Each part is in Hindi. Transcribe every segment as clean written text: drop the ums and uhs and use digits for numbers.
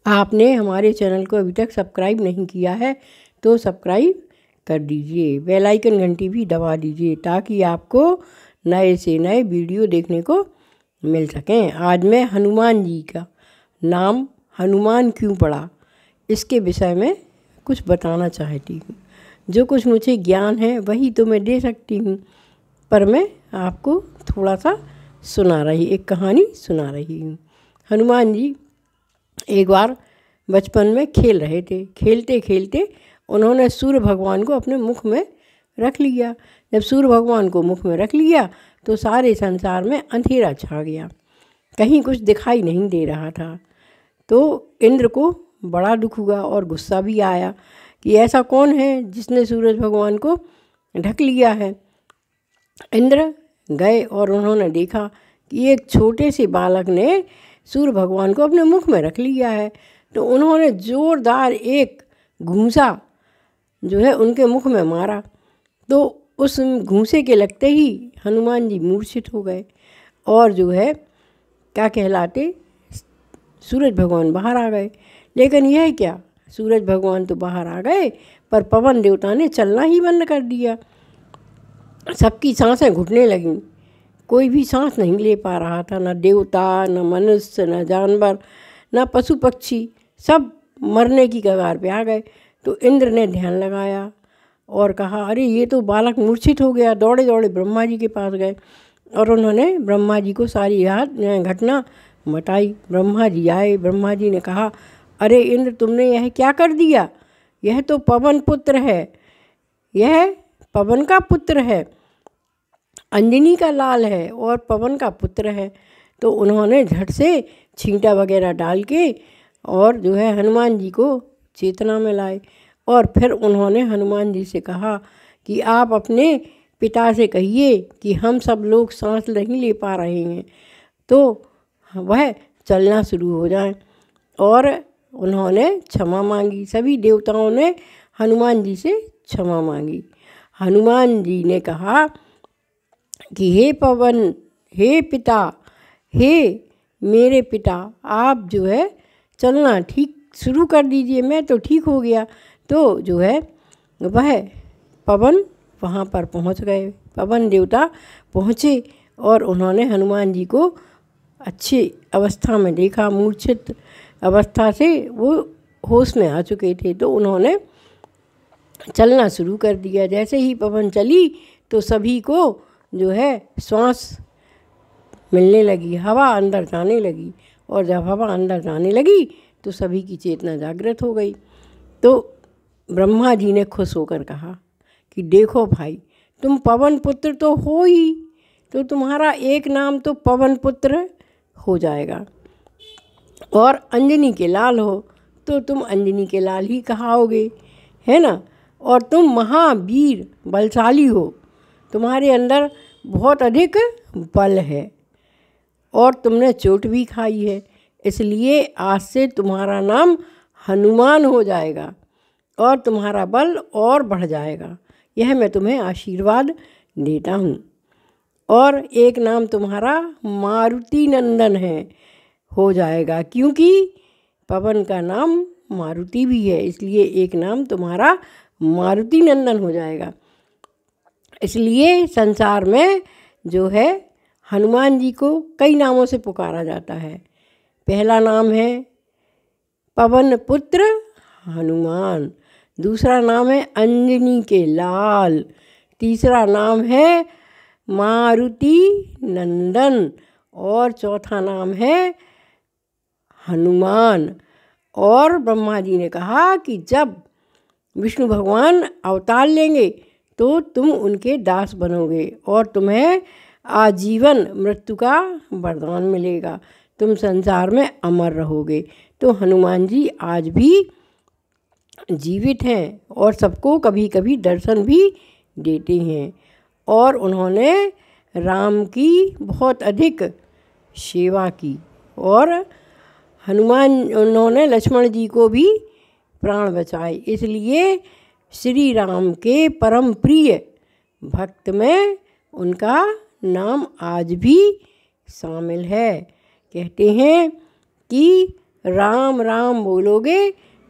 आपने हमारे चैनल को अभी तक सब्सक्राइब नहीं किया है तो सब्सक्राइब कर दीजिए, बेल आइकन घंटी भी दबा दीजिए ताकि आपको नए से नए वीडियो देखने को मिल सकें। आज मैं हनुमान जी का नाम हनुमान क्यों पड़ा इसके विषय में कुछ बताना चाहती हूँ। जो कुछ मुझे ज्ञान है वही तो मैं दे सकती हूँ, पर मैं आपको थोड़ा सा एक कहानी सुना रही हूँ। हनुमान जी एक बार बचपन में खेल रहे थे। खेलते खेलते उन्होंने सूर्य भगवान को अपने मुख में रख लिया। जब सूर्य भगवान को मुख में रख लिया तो सारे संसार में अंधेरा छा गया, कहीं कुछ दिखाई नहीं दे रहा था। तो इंद्र को बड़ा दुख हुआ और गुस्सा भी आया कि ऐसा कौन है जिसने सूरज भगवान को ढक लिया है। इंद्र गए और उन्होंने देखा कि एक छोटे से बालक ने सूर्य भगवान को अपने मुख में रख लिया है। तो उन्होंने ज़ोरदार एक घूंसा जो है उनके मुख में मारा। तो उस घूंसे के लगते ही हनुमान जी मूर्छित हो गए और जो है क्या कहलाते सूरज भगवान बाहर आ गए। लेकिन यह क्या, सूरज भगवान तो बाहर आ गए पर पवन देवता ने चलना ही बंद कर दिया। सबकी सांसें घुटने लगीं, कोई भी सांस नहीं ले पा रहा था, न देवता, न मनुष्य, न जानवर, न पशु पक्षी, सब मरने की कगार पे आ गए। तो इंद्र ने ध्यान लगाया और कहा, अरे ये तो बालक मूर्छित हो गया। दौड़े दौड़े ब्रह्मा जी के पास गए और उन्होंने ब्रह्मा जी को सारी याद घटना बताई। ब्रह्मा जी आए। ब्रह्मा जी ने कहा, अरे इंद्र तुमने यह क्या कर दिया, यह तो पवन पुत्र है, यह पवन का पुत्र है, अंजनी का लाल है और पवन का पुत्र है। तो उन्होंने झट से छींटा वगैरह डाल के और जो है हनुमान जी को चेतना में लाए और फिर उन्होंने हनुमान जी से कहा कि आप अपने पिता से कहिए कि हम सब लोग सांस नहीं ले पा रहे हैं तो वह चलना शुरू हो जाए। और उन्होंने क्षमा मांगी। सभी देवताओं ने हनुमान जी से क्षमा मांगी। हनुमान जी ने कहा कि हे पवन, हे पिता, हे मेरे पिता, आप जो है चलना ठीक शुरू कर दीजिए, मैं तो ठीक हो गया। तो जो है वह पवन वहाँ पर पहुँच गए। पवन देवता पहुँचे और उन्होंने हनुमान जी को अच्छी अवस्था में देखा। मूर्छित अवस्था से वो होश में आ चुके थे। तो उन्होंने चलना शुरू कर दिया। जैसे ही पवन चली तो सभी को जो है श्वास मिलने लगी, हवा अंदर जाने लगी और जब हवा अंदर जाने लगी तो सभी की चेतना जागृत हो गई। तो ब्रह्मा जी ने खुश होकर कहा कि देखो भाई, तुम पवन पुत्र तो हो ही, तो तुम्हारा एक नाम तो पवन पुत्र हो जाएगा और अंजनी के लाल हो तो तुम अंजनी के लाल ही कहाओगे, है ना। और तुम महावीर बलशाली हो, तुम्हारे अंदर बहुत अधिक बल है और तुमने चोट भी खाई है, इसलिए आज से तुम्हारा नाम हनुमान हो जाएगा और तुम्हारा बल और बढ़ जाएगा। यह मैं तुम्हें आशीर्वाद देता हूँ। और एक नाम तुम्हारा मारुति नंदन हो जाएगा, क्योंकि पवन का नाम मारुति भी है, इसलिए एक नाम तुम्हारा मारुति नंदन हो जाएगा। इसलिए संसार में जो है हनुमान जी को कई नामों से पुकारा जाता है। पहला नाम है पवन पुत्र हनुमान, दूसरा नाम है अंजनी के लाल, तीसरा नाम है मारुति नंदन और चौथा नाम है हनुमान। और ब्रह्मा जी ने कहा कि जब विष्णु भगवान अवतार लेंगे तो तुम उनके दास बनोगे और तुम्हें आजीवन मृत्यु का वरदान मिलेगा, तुम संसार में अमर रहोगे। तो हनुमान जी आज भी जीवित हैं और सबको कभी कभी दर्शन भी देते हैं और उन्होंने राम की बहुत अधिक सेवा की और उन्होंने लक्ष्मण जी को भी प्राण बचाए। इसलिए श्री राम के परम प्रिय भक्त में उनका नाम आज भी शामिल है। कहते हैं कि राम राम बोलोगे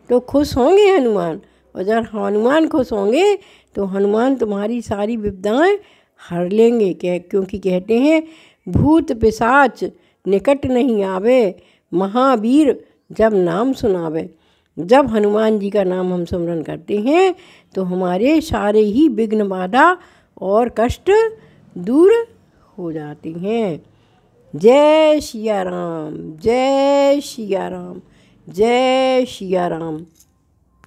तो खुश होंगे हनुमान, और जब हनुमान खुश होंगे तो हनुमान तुम्हारी सारी विपदाएं हर लेंगे। क्योंकि कहते हैं भूत पिशाच निकट नहीं आवे, महावीर जब नाम सुनावे। जब हनुमान जी का नाम हम सिमरन करते हैं तो हमारे सारे ही विघ्न बाधा और कष्ट दूर हो जाते हैं। जय सिया राम, जय सिया राम, जय सिया राम।